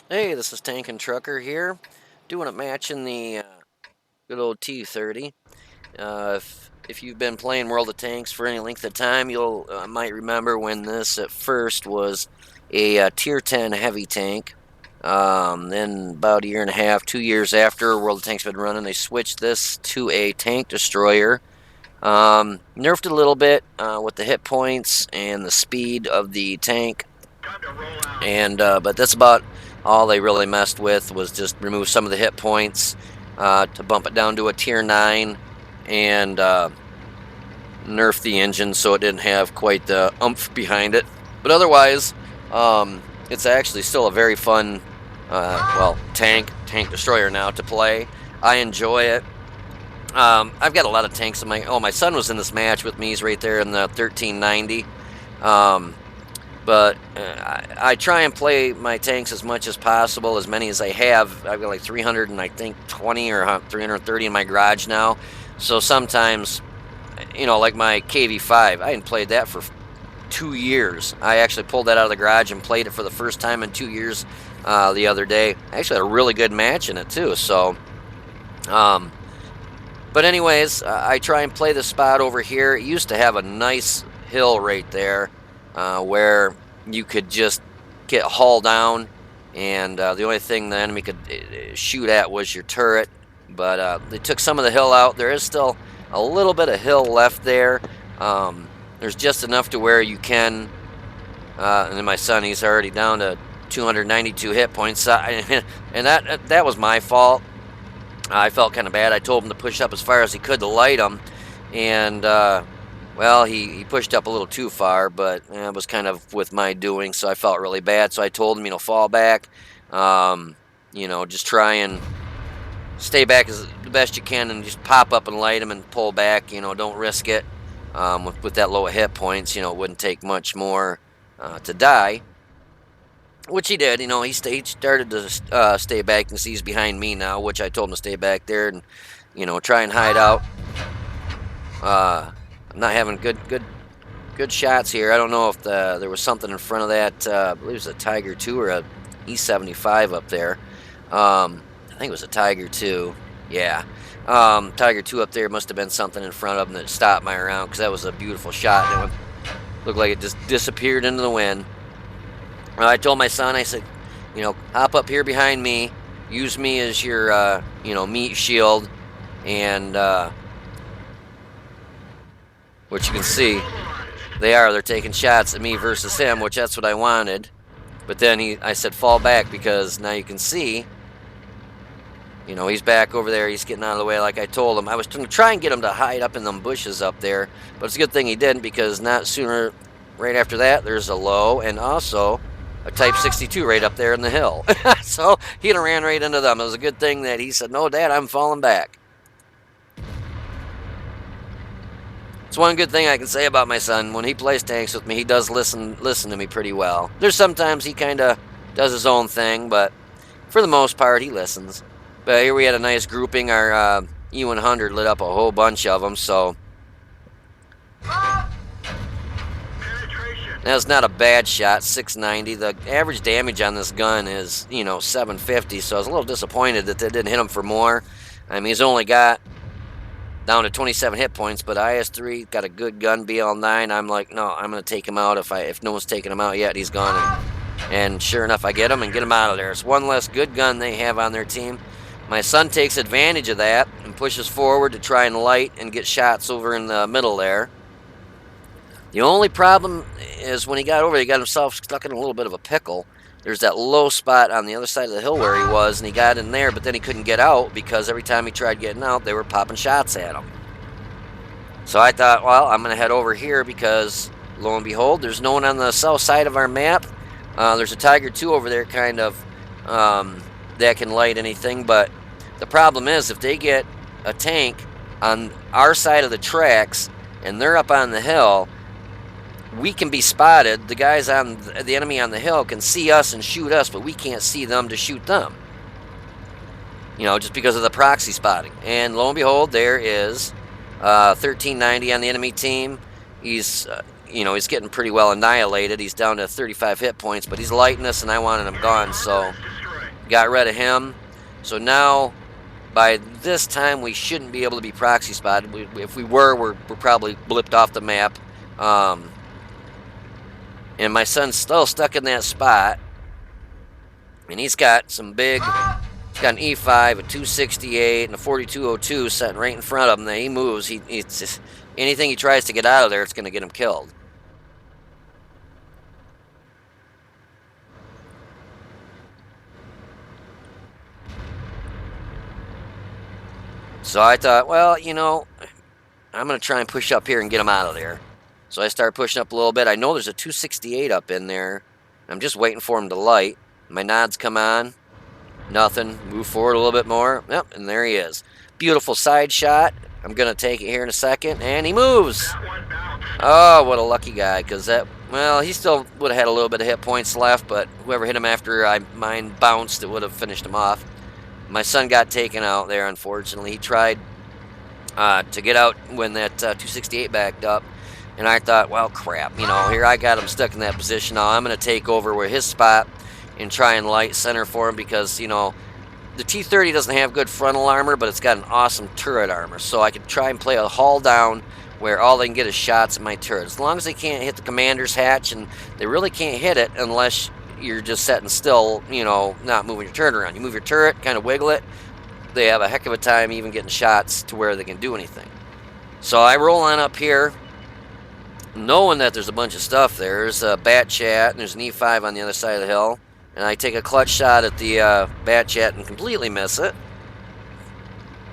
Hey, this is Tank and Trucker here, doing a match in the good old T-30. If you've been playing World of Tanks for any length of time, you'll might remember when this at first was a Tier 10 heavy tank. Then about a year and a half, 2 years after World of Tanks been running, they switched this to a tank destroyer. Nerfed it a little bit with the hit points and the speed of the tank. And but that's about all they really messed with, was just remove some of the hit points to bump it down to a tier 9 and nerf the engine so it didn't have quite the oomph behind it. But otherwise, it's actually still a very fun tank destroyer now to play. I enjoy it. I've got a lot of tanks in my son was in this match with me. He's right there in the 1390. But I try and play my tanks as much as possible, as many as I have. I've got like 300 and I think 20 or 330 in my garage now. So sometimes, like my KV5, I hadn't played that for 2 years. I actually pulled that out of the garage and played it for the first time in 2 years the other day. I actually had a really good match in it too. So, but anyways, I try and play the spot over here. It used to have a nice hill right there where you could just get hauled down, and the only thing the enemy could shoot at was your turret. But they took some of the hill out. There is still a little bit of hill left there. There's just enough to where you can. And then my son, he's already down to 292 hit points, and that was my fault. I felt kind of bad. I told him to push up as far as he could to light him, and well, he pushed up a little too far, but it was kind of with my doing, so I felt really bad. So I told him, fall back, just try and stay back as the best you can, and just pop up and light him and pull back. Don't risk it. With that low hit points, it wouldn't take much more to die. Which he did. He started to stay back, and see he's behind me now, which I told him to stay back there and, try and hide out. I'm not having good shots here. I don't know if there was something in front of that. I believe it was a Tiger 2 or a E75 up there. I think it was a Tiger 2. Yeah. Tiger 2 up there must have been something in front of him that stopped my round, because that was a beautiful shot. And it looked like it just disappeared into the wind. I told my son, I said, hop up here behind me, use me as your, meat shield, and which you can see, they're taking shots at me versus him, which that's what I wanted. But then I said fall back, because now you can see, he's back over there. He's getting out of the way like I told him. I was going to try and get him to hide up in them bushes up there, but it's a good thing he didn't, because not sooner, right after that, there's a low and also a Type 62 right up there in the hill. So he ran right into them. It was a good thing that he said, "No, Dad, I'm falling back." It's one good thing I can say about my son. When he plays tanks with me, he does listen to me pretty well. There's sometimes he kind of does his own thing, but for the most part, he listens. But here we had a nice grouping. Our E100 lit up a whole bunch of them, so that's not a bad shot. 690. The average damage on this gun is 750. So I was a little disappointed that they didn't hit him for more. I mean, he's only got down to 27 hit points, but IS-3 got a good gun, BL-9. I'm like, no, I'm going to take him out. If no one's taken him out yet, he's gone. And sure enough, I get him and get him out of there. It's one less good gun they have on their team. My son takes advantage of that and pushes forward to try and light and get shots over in the middle there. The only problem is when he got over there, he got himself stuck in a little bit of a pickle. There's that low spot on the other side of the hill where he was, and he got in there, but then he couldn't get out, because every time he tried getting out, they were popping shots at him. So I thought, well, I'm going to head over here, because lo and behold, there's no one on the south side of our map. There's a Tiger 2 over there kind of that can light anything, but the problem is if they get a tank on our side of the tracks and they're up on the hill, we can be spotted. The guys on the enemy on the hill can see us and shoot us, but we can't see them to shoot them. Just because of the proxy spotting. And lo and behold, there is 1390 on the enemy team. He's he's getting pretty well annihilated. He's down to 35 hit points, but he's lighting us, and I wanted him gone. So got rid of him. So now, by this time, we shouldn't be able to be proxy spotted. If we were, we're probably blipped off the map. And my son's still stuck in that spot. And he's got some big... He's got an E5, a 268, and a 4202 sitting right in front of him. That he moves. It's just, anything he tries to get out of there, it's going to get him killed. So I thought, well, you know, I'm going to try and push up here and get him out of there. So I start pushing up a little bit. I know there's a 268 up in there. I'm just waiting for him to light. My nods come on. Nothing. Move forward a little bit more. Yep, and there he is. Beautiful side shot. I'm going to take it here in a second. And he moves. Oh, what a lucky guy. Because that, well, he still would have had a little bit of hit points left. But whoever hit him after mine bounced, it would have finished him off. My son got taken out there, unfortunately. He tried to get out when that 268 backed up. And I thought, well, crap. You know, here I got him stuck in that position. Now I'm going to take over where his spot and try and light center for him because, you know, the T-30 doesn't have good frontal armor, but it's got an awesome turret armor. So I could try and play a hull down where all they can get is shots at my turret. As long as they can't hit the commander's hatch, and they really can't hit it unless you're just sitting still, you know, not moving your turret around. You move your turret, kind of wiggle it, they have a heck of a time even getting shots to where they can do anything. So I roll on up here, knowing that there's a bunch of stuff there. There's a bat chat, and there's an E5 on the other side of the hill. And I take a clutch shot at the bat chat and completely miss it.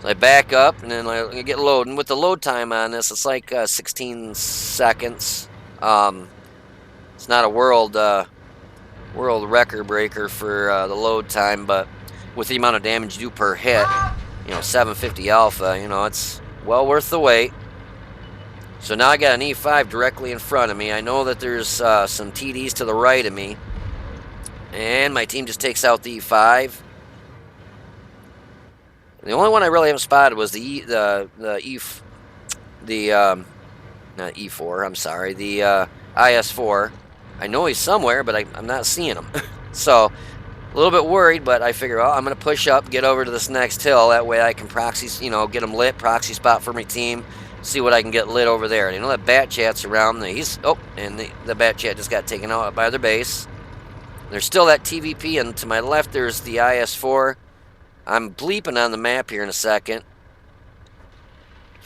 So I back up, and then I get loading. With the load time on this, it's like 16 seconds. It's not a world record breaker for the load time, but with the amount of damage you do per hit, you know, 750 alpha, you know, it's well worth the wait. So now I got an E5 directly in front of me. I know that there's some TDs to the right of me. And my team just takes out the E5. The only one I really haven't spotted was not E4, I'm sorry, the IS4. I know he's somewhere, but I'm not seeing him. So, a little bit worried, but I figure, well, I'm going to push up, get over to this next hill. That way I can proxy, you know, get him lit, proxy spot for my team, see what I can get lit over there. And you know that bat chat's around. And the bat chat just got taken out by their base. There's still that TVP, and to my left there's the IS4. I'm bleeping on the map here in a second.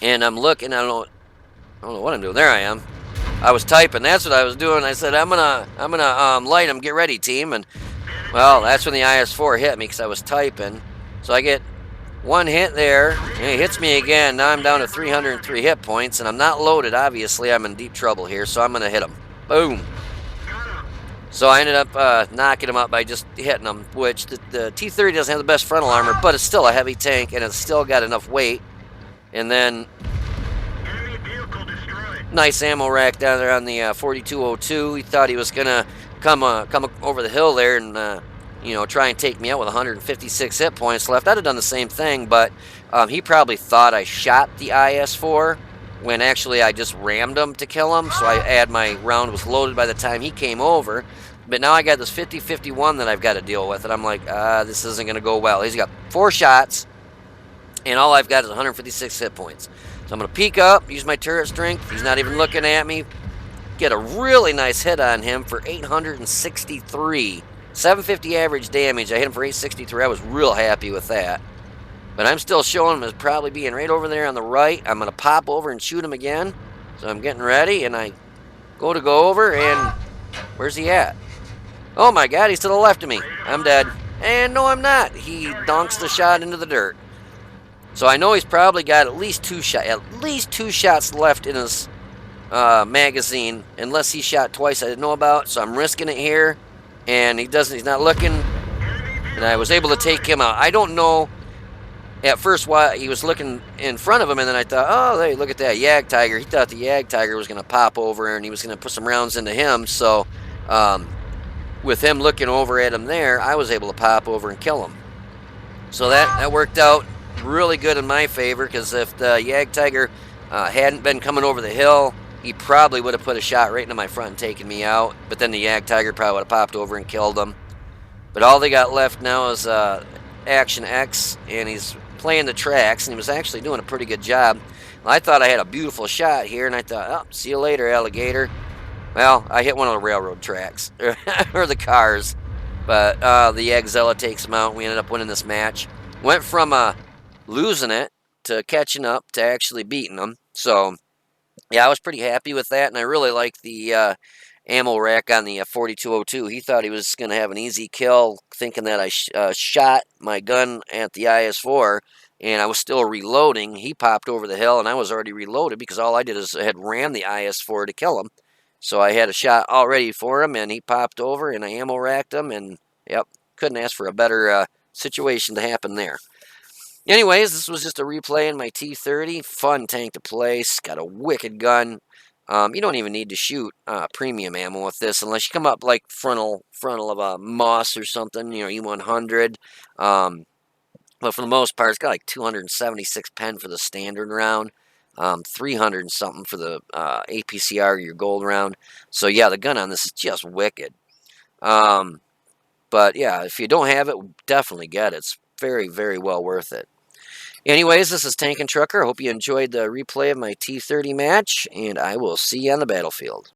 And I'm looking, I don't know what I'm doing. There I am. I was typing, that's what I was doing. I said, I'm gonna light him, get ready, team. And well, that's when the IS4 hit me because I was typing. So I get one hit there, and he hits me again. Now I'm down to 303 hit points, and I'm not loaded, obviously. I'm in deep trouble here, so I'm gonna hit him. Boom. So I ended up knocking him up by just hitting him, which the T-30 doesn't have the best frontal armor, but it's still a heavy tank, and it's still got enough weight. And then, nice ammo rack down there on the 4202. He thought he was going to come over the hill there and, you know, try and take me out with 156 hit points left. I'd have done the same thing, but he probably thought I shot the IS-4 when actually I just rammed him to kill him. So my round was loaded by the time he came over. But now I got this 50-51 that I've got to deal with, and I'm like, this isn't going to go well. He's got 4 shots, and all I've got is 156 hit points. So I'm going to peek up, use my turret strength. He's not even looking at me. Get a really nice hit on him for 863. 750 average damage. I hit him for 863. I was real happy with that. But I'm still showing him as probably being right over there on the right. I'm going to pop over and shoot him again. So I'm getting ready, and I go over, and where's he at? Oh my God, he's to the left of me. I'm dead. And no, I'm not. He donks the shot into the dirt. So I know he's probably got at least two shots left in his magazine, unless he shot twice I didn't know about. So I'm risking it here, and he's not looking, and I was able to take him out. I don't know at first why he was looking in front of him, and then I thought, oh, hey, look at that Yag Tiger. He thought the Yag Tiger was going to pop over, and he was going to put some rounds into him. So with him looking over at him there, I was able to pop over and kill him. So that worked out really good in my favor, because if the Yag Tiger hadn't been coming over the hill, he probably would have put a shot right into my front and taken me out. But then the Yag Tiger probably would have popped over and killed him. But all they got left now is Action X, and he's playing the tracks, and he was actually doing a pretty good job. Well, I thought I had a beautiful shot here, and I thought, oh, see you later, alligator. Well, I hit one of the railroad tracks, or the cars. But the Eggzilla takes him out, and we ended up winning this match. Went from losing it to catching up to actually beating them. So, yeah, I was pretty happy with that, and I really like the ammo rack on the 4202. He thought he was going to have an easy kill, thinking that I shot my gun at the IS-4, and I was still reloading. He popped over the hill, and I was already reloaded because all I did is I had rammed the IS-4 to kill him. So I had a shot all ready for him, and he popped over, and I ammo racked him, and yep, couldn't ask for a better situation to happen there. Anyways, this was just a replay in my T-30. Fun tank to play. It's got a wicked gun. You don't even need to shoot premium ammo with this unless you come up like frontal of a Moss or something, you know, E100. But for the most part, it's got like 276 pen for the standard round, 300 and something for the APCR, your gold round. So yeah, the gun on this is just wicked. But yeah, if you don't have it, definitely get it. It's very, very well worth it. Anyways, this is Tank and Trucker. I hope you enjoyed the replay of my T-30 match, and I will see you on the battlefield.